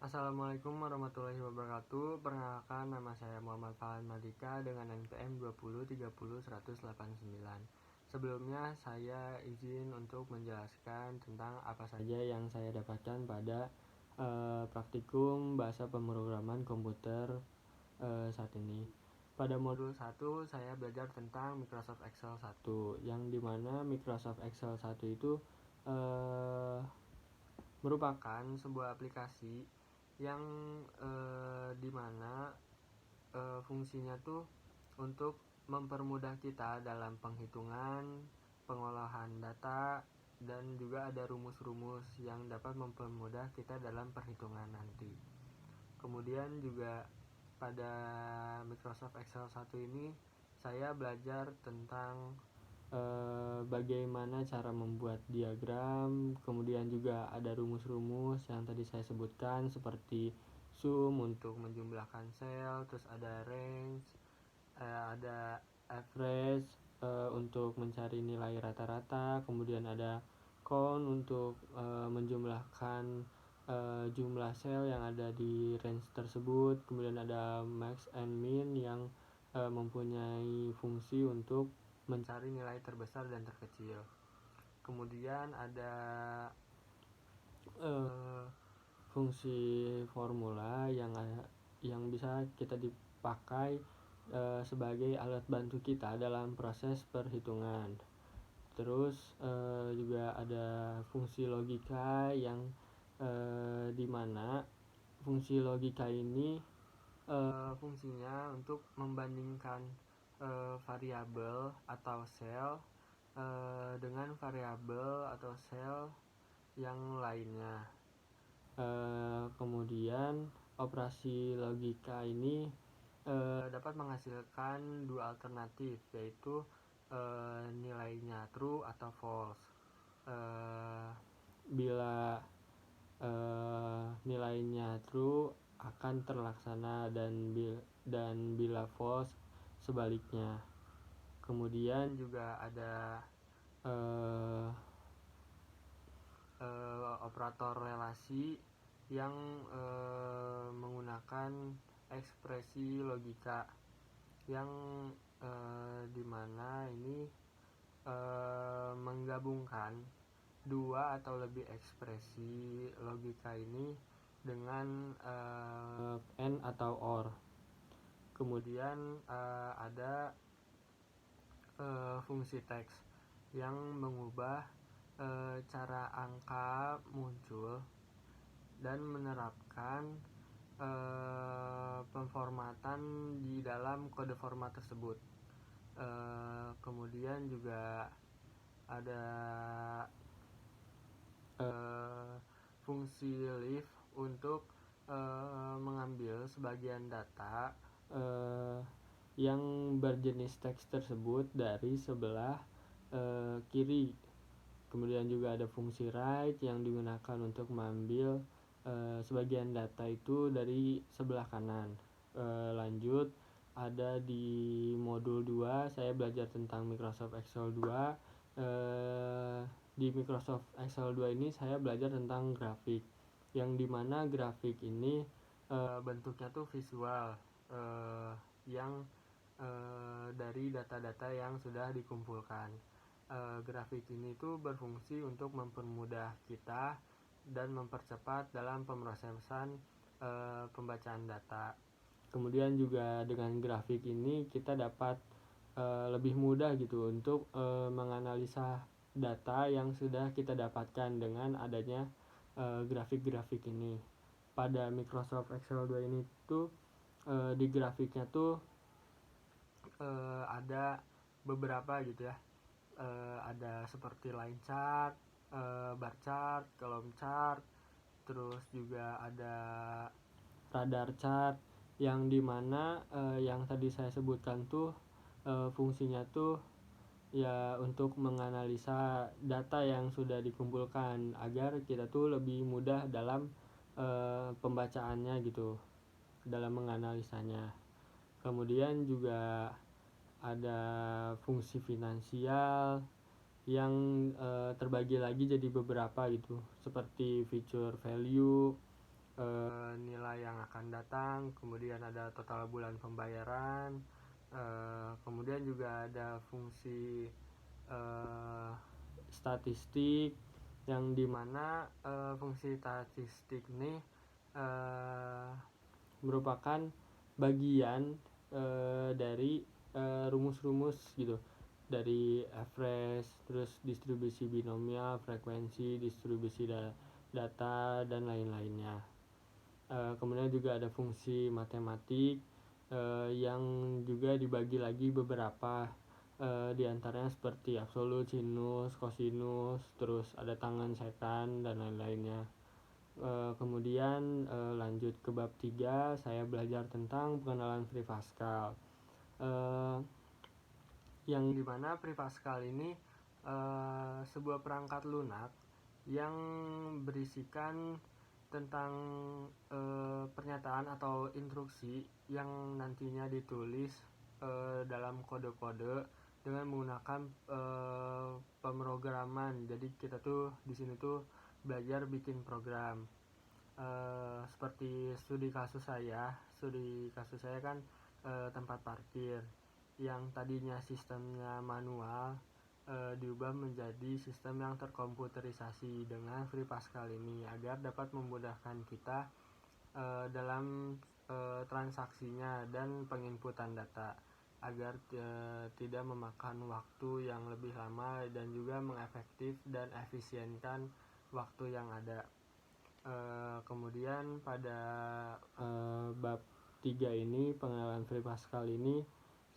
Assalamualaikum warahmatullahi wabarakatuh. Perkenalkan, nama saya Muhammad Falan Madika dengan NPM 20301089. Sebelumnya saya izin untuk menjelaskan tentang apa saja yang saya dapatkan pada praktikum bahasa pemrograman komputer saat ini. Pada modul 1 saya belajar tentang Microsoft Excel 1, yang dimana Microsoft Excel 1 itu merupakan sebuah aplikasi yang dimana fungsinya tuh untuk mempermudah kita dalam penghitungan, pengolahan data, dan juga ada rumus-rumus yang dapat mempermudah kita dalam perhitungan nanti. Kemudian juga pada Microsoft Excel 1 ini saya belajar tentang bagaimana cara membuat diagram, kemudian juga ada rumus-rumus yang tadi saya sebutkan seperti sum untuk menjumlahkan sel, terus ada range, ada average untuk mencari nilai rata-rata, kemudian ada count untuk menjumlahkan jumlah sel yang ada di range tersebut, kemudian ada max and min yang mempunyai fungsi untuk mencari nilai terbesar dan terkecil. Kemudian ada fungsi formula yang bisa kita dipakai sebagai alat bantu kita dalam proses perhitungan. Terus juga ada fungsi logika yang dimana fungsi logika ini fungsinya untuk membandingkan variabel atau sel dengan variabel atau sel yang lainnya. Kemudian operasi logika ini dapat menghasilkan dua alternatif, yaitu nilainya true atau false. Bila nilainya true akan terlaksana dan bila false sebaliknya. Kemudian juga ada operator relasi yang menggunakan ekspresi logika yang dimana ini menggabungkan dua atau lebih ekspresi logika ini dengan and atau or. Kemudian ada fungsi teks yang mengubah cara angka muncul dan menerapkan pemformatan di dalam kode format tersebut. Kemudian juga ada fungsi leave untuk mengambil sebagian data yang berjenis teks tersebut dari sebelah kiri. Kemudian juga ada fungsi write yang digunakan untuk mengambil sebagian data itu dari sebelah kanan. Lanjut, ada di modul 2 saya belajar tentang Microsoft Excel 2. Di Microsoft Excel 2 ini saya belajar tentang grafik, yang dimana grafik ini bentuknya tuh visual yang dari data-data yang sudah dikumpulkan. Grafik ini tuh berfungsi untuk mempermudah kita dan mempercepat dalam pemrosesan pembacaan data. Kemudian juga dengan grafik ini kita dapat lebih mudah gitu untuk menganalisa data yang sudah kita dapatkan dengan adanya grafik-grafik ini. Pada Microsoft Excel 2 ini tuh di grafiknya tuh ada beberapa gitu ya. Ada seperti line chart, bar chart, column chart, terus juga ada radar chart, yang dimana yang tadi saya sebutkan tuh fungsinya tuh ya untuk menganalisa data yang sudah dikumpulkan agar kita tuh lebih mudah dalam pembacaannya gitu, dalam menganalisanya. Kemudian juga ada fungsi finansial yang terbagi lagi jadi beberapa gitu, seperti feature value, bank, kemudian ada total bulan pembayaran, kemudian juga ada fungsi statistik, yang dimana fungsi statistik ini merupakan bagian dari rumus-rumus gitu, dari average, terus distribusi binomial, frekuensi, distribusi data, dan lain-lainnya. Kemudian juga ada fungsi matematik yang juga dibagi lagi beberapa, diantaranya seperti absolut, sinus, kosinus, terus ada tangen, sekan, dan lain-lainnya. Kemudian lanjut ke bab 3, saya belajar tentang pengenalan Free Pascal, yang dimana Free Pascal ini sebuah perangkat lunak yang berisikan tentang pernyataan atau instruksi yang nantinya ditulis dalam kode-kode dengan menggunakan pemrograman. Jadi kita tuh di sini tuh belajar bikin program. Seperti studi kasus saya kan tempat parkir yang tadinya sistemnya manual diubah menjadi sistem yang terkomputerisasi dengan Free Pascal ini, agar dapat memudahkan kita dalam transaksinya dan penginputan data, agar tidak memakan waktu yang lebih lama dan juga mengefektif dan efisienkan waktu yang ada. Kemudian pada bab 3 ini, pengenalan Free Pascal ini,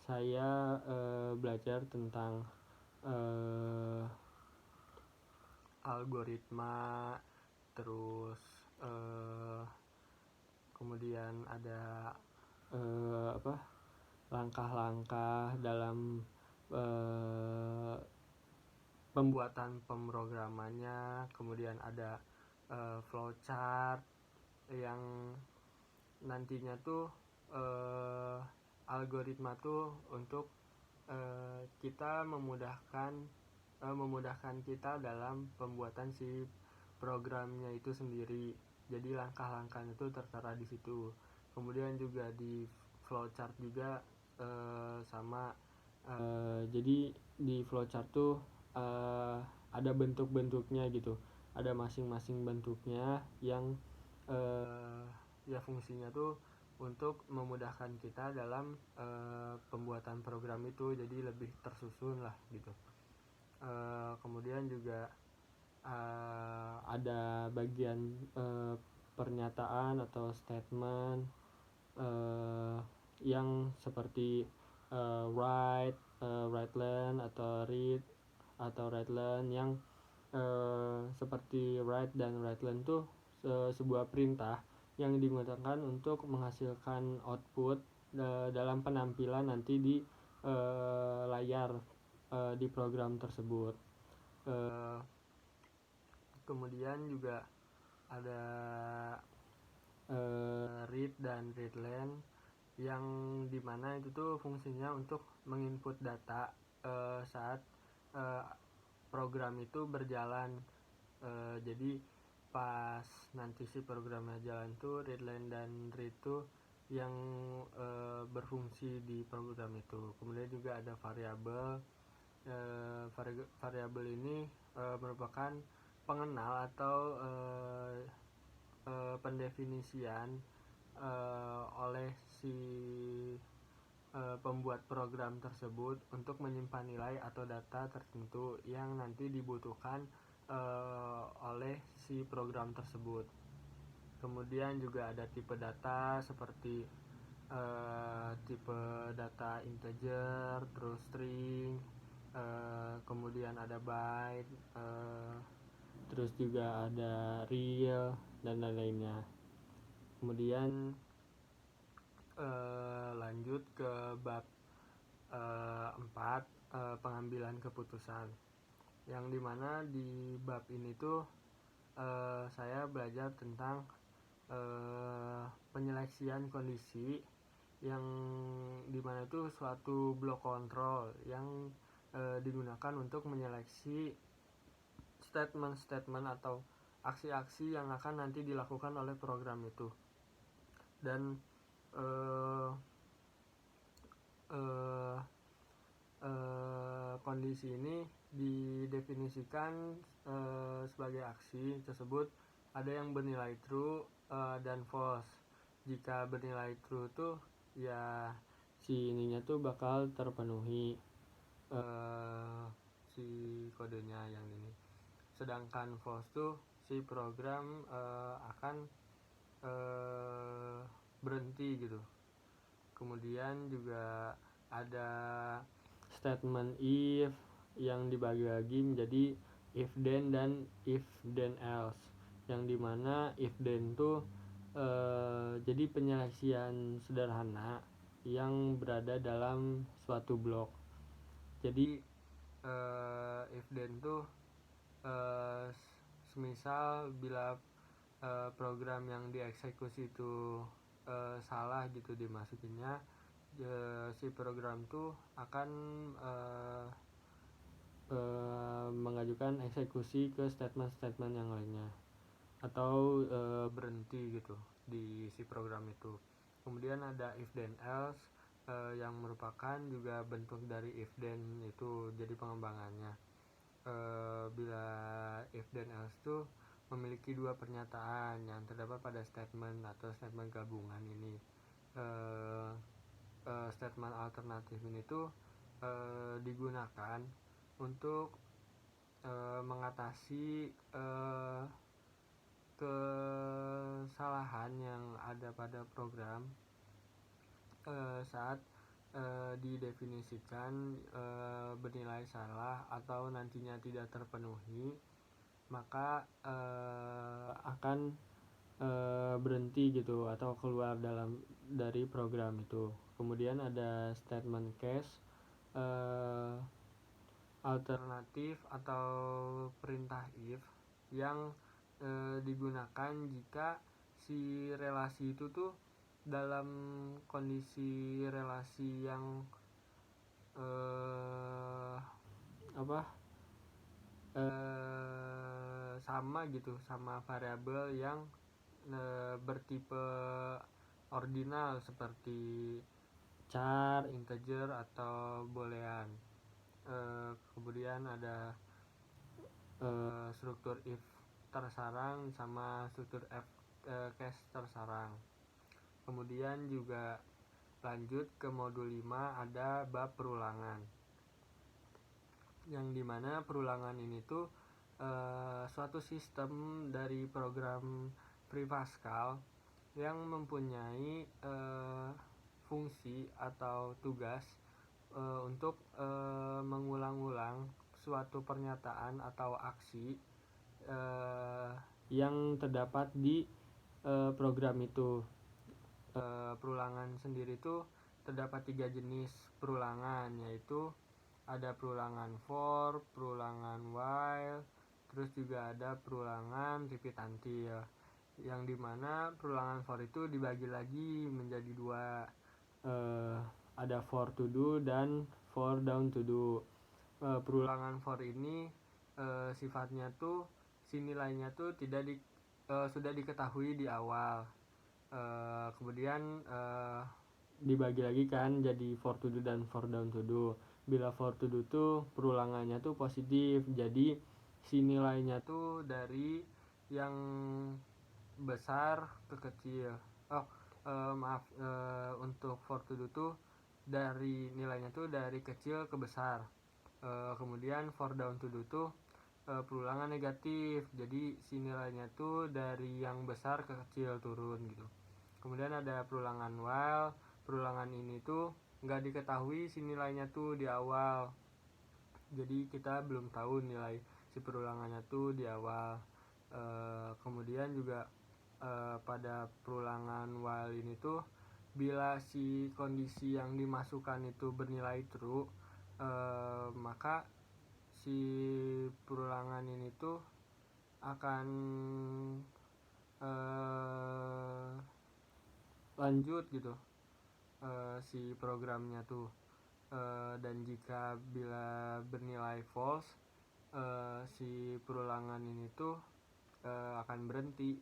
saya belajar tentang algoritma, terus kemudian ada langkah-langkah dalam pembuatan pemrogramannya, kemudian ada flowchart yang nantinya tuh algoritma tuh untuk kita memudahkan kita dalam pembuatan si programnya itu sendiri. Jadi langkah-langkahnya itu tertera di situ. Kemudian juga di flowchart juga sama. Jadi di flowchart tuh ada bentuk-bentuknya gitu. Ada masing-masing bentuknya yang ya fungsinya tuh untuk memudahkan kita dalam pembuatan program itu, jadi lebih tersusun lah gitu. Kemudian juga ada bagian pernyataan atau statement yang seperti write, write-len atau read atau write-len, yang seperti write dan write-len tuh sebuah perintah yang digunakan untuk menghasilkan output dalam penampilan nanti di layar di program tersebut. Kemudian juga ada read dan readline, yang dimana itu tuh fungsinya untuk menginput data saat program itu berjalan. Jadi pas nanti si programnya jalan tuh readline dan read tuh yang berfungsi di program itu. Kemudian juga ada variabel. Variabel ini merupakan pengenal atau pendefinisian oleh si pembuat program tersebut untuk menyimpan nilai atau data tertentu yang nanti dibutuhkan oleh si program tersebut. Kemudian juga ada tipe data seperti tipe data integer, terus string, kemudian ada byte, terus juga ada real dan lain-lainnya. Kemudian lanjut ke bab 4, pengambilan keputusan, yang dimana di bab ini tuh saya belajar tentang penyeleksian kondisi, yang dimana itu suatu blok kontrol yang digunakan untuk menyeleksi statement-statement atau aksi-aksi yang akan nanti dilakukan oleh program itu. Dan uh, uh, kondisi ini didefinisikan sebagai aksi tersebut ada yang bernilai true dan false. Jika bernilai true tuh ya si ininya tuh bakal terpenuhi si kodenya yang ini. Sedangkan false tuh si program akan berhenti gitu. Kemudian juga ada statement if yang dibagi-bagi menjadi if then dan if then else, yang dimana if then tuh jadi penyelesaian sederhana yang berada dalam suatu blok. Jadi if then tuh semisal bila program yang dieksekusi itu salah gitu dimasukinnya, si program tuh akan mengajukan eksekusi ke statement-statement yang lainnya atau berhenti gitu di si program itu. Kemudian ada if then else yang merupakan juga bentuk dari if then itu, jadi pengembangannya. Bila if then else tuh memiliki dua pernyataan yang terdapat pada statement atau statement gabungan ini. Statement alternatif ini tuh digunakan untuk mengatasi kesalahan yang ada pada program saat didefinisikan bernilai salah atau nantinya tidak terpenuhi, maka akan berhenti gitu atau keluar dari program itu. Kemudian ada statement case alternatif atau perintah if yang digunakan jika si relasi itu tuh dalam kondisi relasi yang sama gitu, sama variabel yang bertipe ordinal seperti char, integer atau boolean. Kemudian ada struktur if tersarang sama struktur case tersarang. Kemudian juga lanjut ke modul 5 ada bab perulangan, yang dimana perulangan ini tuh suatu sistem dari program Pre-Pascal yang mempunyai fungsi atau tugas untuk mengulang-ulang suatu pernyataan atau aksi yang terdapat di program itu. Perulangan sendiri itu terdapat 3 jenis perulangan, yaitu ada perulangan for, perulangan while, terus juga ada perulangan repeat until, yang dimana perulangan for itu dibagi lagi menjadi dua, ada for to do dan for down to do. Perulangan for ini sifatnya tuh si nilainya tuh sudah diketahui di awal. Kemudian dibagi lagi kan jadi for to do dan for down to do. Bila for to do tuh perulangannya tuh positif, jadi si nilainya tuh dari yang besar ke kecil. Untuk for to do tuh dari nilainya tuh dari kecil ke besar. Kemudian for down to do tuh perulangan negatif, jadi si nilainya tuh dari yang besar ke kecil turun gitu. Kemudian ada perulangan while, perulangan ini tuh nggak diketahui si nilainya tuh di awal, jadi kita belum tahu nilai si perulangannya tuh di awal. Kemudian juga pada perulangan while ini tuh bila si kondisi yang dimasukkan itu bernilai true, maka si perulangan ini tuh akan lanjut gitu si programnya tuh. Dan jika bila bernilai false, si perulangan ini tuh akan berhenti.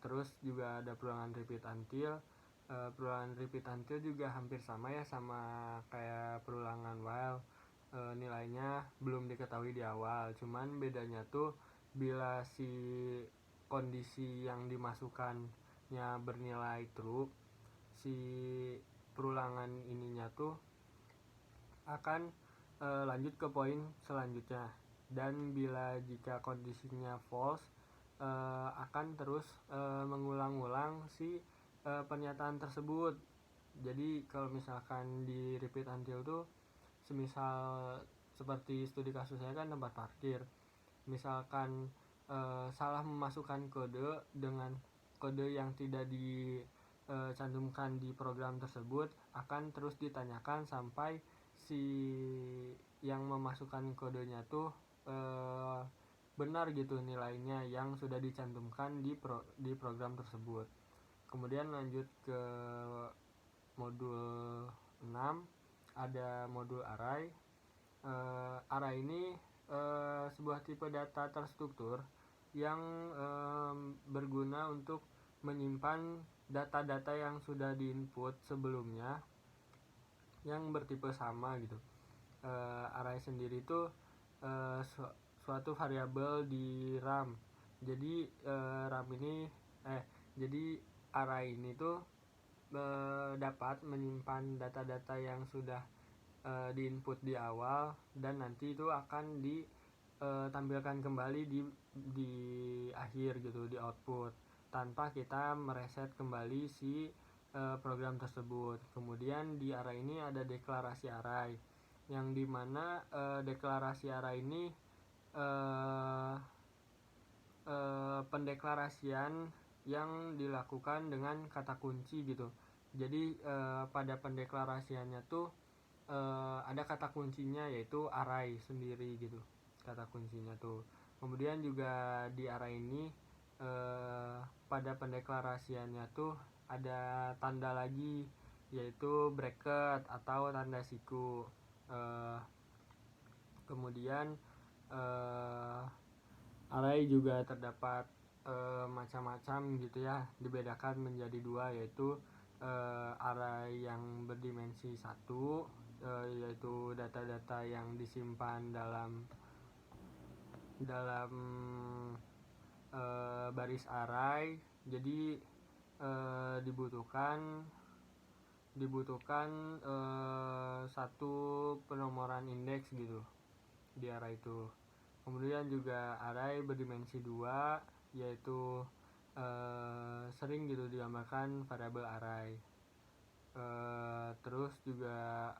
Terus juga ada perulangan repeat until Perulangan repeat until juga hampir sama ya, sama kayak perulangan while. Nilainya belum diketahui di awal, cuman bedanya tuh bila si kondisi yang dimasukkannya bernilai true, si perulangan ininya tuh akan lanjut ke poin selanjutnya, dan bila jika kondisinya false akan terus mengulang-ulang si pernyataan tersebut. Jadi kalau misalkan di repeat until tuh semisal seperti studi kasus saya kan tempat parkir, misalkan salah memasukkan kode dengan kode yang tidak dicantumkan di program tersebut, akan terus ditanyakan sampai si yang memasukkan kodenya tuh benar gitu nilainya yang sudah dicantumkan di program tersebut. Kemudian lanjut ke modul 6, ada modul array. Array ini sebuah tipe data terstruktur yang berguna untuk menyimpan data-data yang sudah diinput sebelumnya yang bertipe sama gitu. Array sendiri itu suatu variabel di RAM. Jadi RAM ini jadi array ini tuh dapat menyimpan data-data yang sudah diinput di awal, dan nanti itu akan ditampilkan kembali di akhir gitu, di output, tanpa kita mereset kembali si program tersebut. Kemudian di array ini ada deklarasi array, yang dimana deklarasi array ini pendeklarasian yang dilakukan dengan kata kunci gitu. Jadi pada pendeklarasiannya tuh ada kata kuncinya, yaitu array sendiri gitu, kata kuncinya tuh. Kemudian juga di array ini pada pendeklarasiannya tuh ada tanda lagi, yaitu bracket atau tanda siku. Kemudian array juga terdapat macam-macam gitu ya, dibedakan menjadi dua, yaitu array yang berdimensi 1, yaitu data-data yang disimpan dalam baris array. Jadi dibutuhkan satu penomoran indeks gitu di array itu. Kemudian juga array berdimensi 2, yaitu sering gitu digambarkan variabel array. Terus juga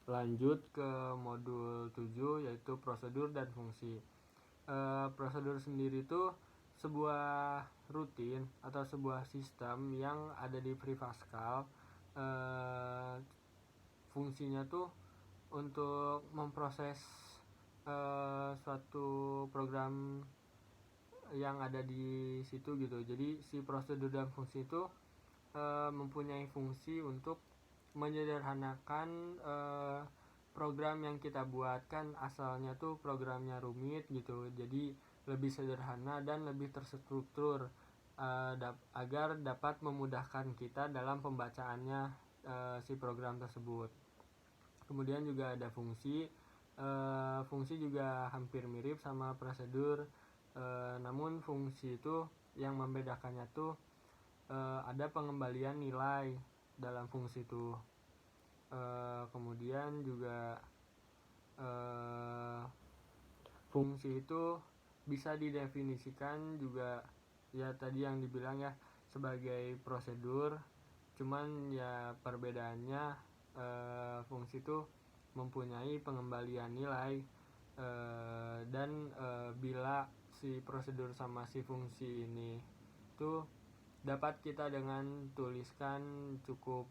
lanjut ke modul 7, yaitu prosedur dan fungsi. Prosedur sendiri itu sebuah rutin atau sebuah sistem yang ada di Pre-Pascal. Fungsinya tuh untuk memproses suatu program yang ada di situ gitu. Jadi si prosedur dan fungsi itu mempunyai fungsi untuk menyederhanakan program yang kita buat. Kan asalnya tuh programnya rumit gitu, jadi lebih sederhana dan lebih terstruktur agar dapat memudahkan kita dalam pembacaannya si program tersebut. Kemudian juga ada fungsi. Fungsi juga hampir mirip sama prosedur, namun fungsi itu yang membedakannya tuh ada pengembalian nilai dalam fungsi itu. Kemudian juga fungsi itu bisa didefinisikan juga ya tadi yang dibilang ya sebagai prosedur, cuman ya perbedaannya fungsi itu mempunyai pengembalian nilai, dan bila si prosedur sama si fungsi ini tuh dapat kita dengan tuliskan cukup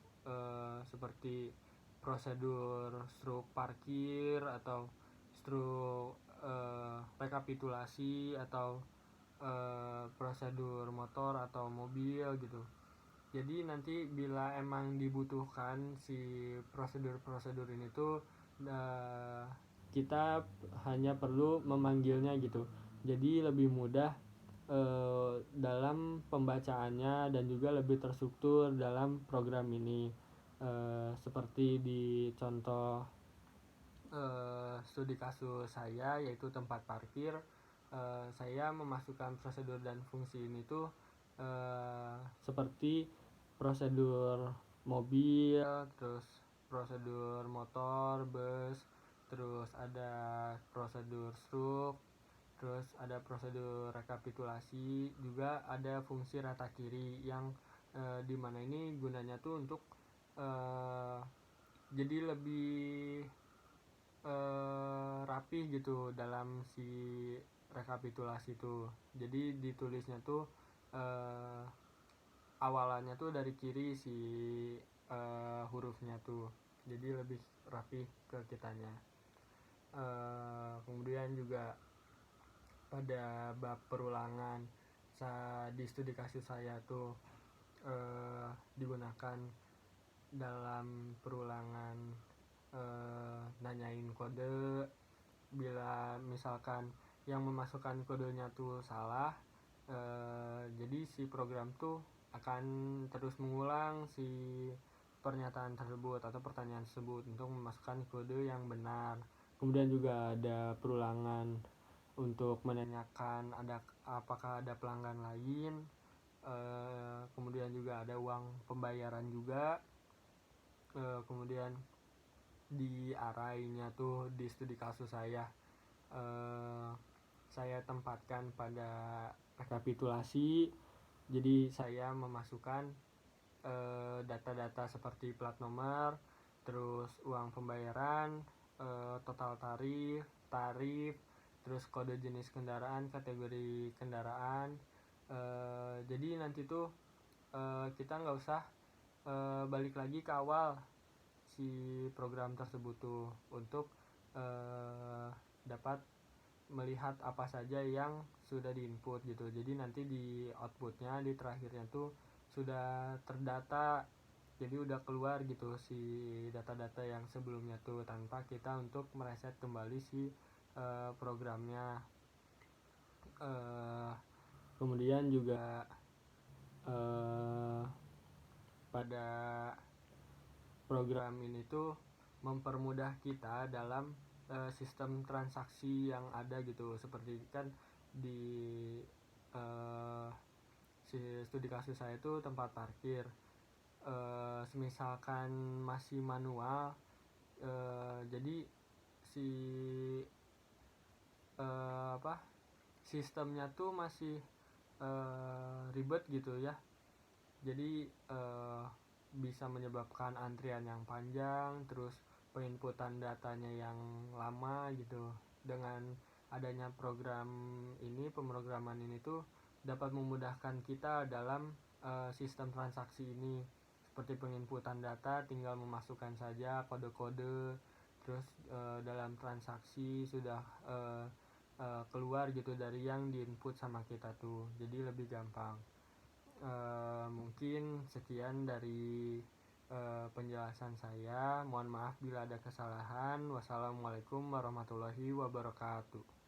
seperti prosedur struk parkir atau struk rekapitulasi atau prosedur motor atau mobil gitu. Jadi nanti bila emang dibutuhkan si prosedur-prosedur ini tuh kita hanya perlu memanggilnya gitu. Jadi lebih mudah dalam pembacaannya dan juga lebih terstruktur dalam program ini. Seperti di contoh studi kasus saya, yaitu tempat parkir. Saya memasukkan prosedur dan fungsi ini tuh seperti prosedur mobil, terus prosedur motor, bus, terus ada prosedur stroke, terus ada prosedur rekapitulasi, juga ada fungsi rata kiri yang dimana ini gunanya tuh untuk jadi lebih rapih gitu dalam si rekapitulasi tuh. Jadi ditulisnya tuh awalannya tuh dari kiri si hurufnya tuh, jadi lebih rapih ke kitanya. Kemudian juga pada bab perulangan di studi kasus saya tuh digunakan dalam perulangan nanyain kode. Bila misalkan yang memasukkan kodenya tuh salah, jadi si program tuh akan terus mengulang si pernyataan tersebut atau pertanyaan tersebut untuk memasukkan kode yang benar. Kemudian juga ada perulangan untuk menanyakan apakah ada pelanggan lain. Kemudian juga ada uang pembayaran juga. Kemudian di arahnya tuh di studi kasus saya tempatkan pada rekapitulasi. Jadi saya memasukkan data-data seperti plat nomor, terus uang pembayaran, total tarif, terus kode jenis kendaraan, kategori kendaraan. Jadi nanti tuh kita nggak usah balik lagi ke awal si program tersebut tuh untuk dapat melihat apa saja yang sudah diinput gitu. Jadi nanti di outputnya, di terakhirnya tuh sudah terdata, jadi udah keluar gitu si data-data yang sebelumnya tuh tanpa kita untuk mereset kembali si programnya. Kemudian juga pada program ini tuh mempermudah kita dalam sistem transaksi yang ada gitu. Seperti kan di si studi kasus saya itu tempat parkir. Misalkan masih manual, jadi si sistemnya tuh masih ribet gitu ya. Jadi bisa menyebabkan antrian yang panjang, terus penginputan datanya yang lama gitu. Dengan adanya program ini, pemrograman ini tuh dapat memudahkan kita dalam sistem transaksi ini. Seperti penginputan data, tinggal memasukkan saja kode-kode, terus dalam transaksi sudah keluar gitu dari yang diinput sama kita tuh. Jadi lebih gampang. Mungkin sekian dari penjelasan saya. Mohon maaf bila ada kesalahan. Wassalamualaikum warahmatullahi wabarakatuh.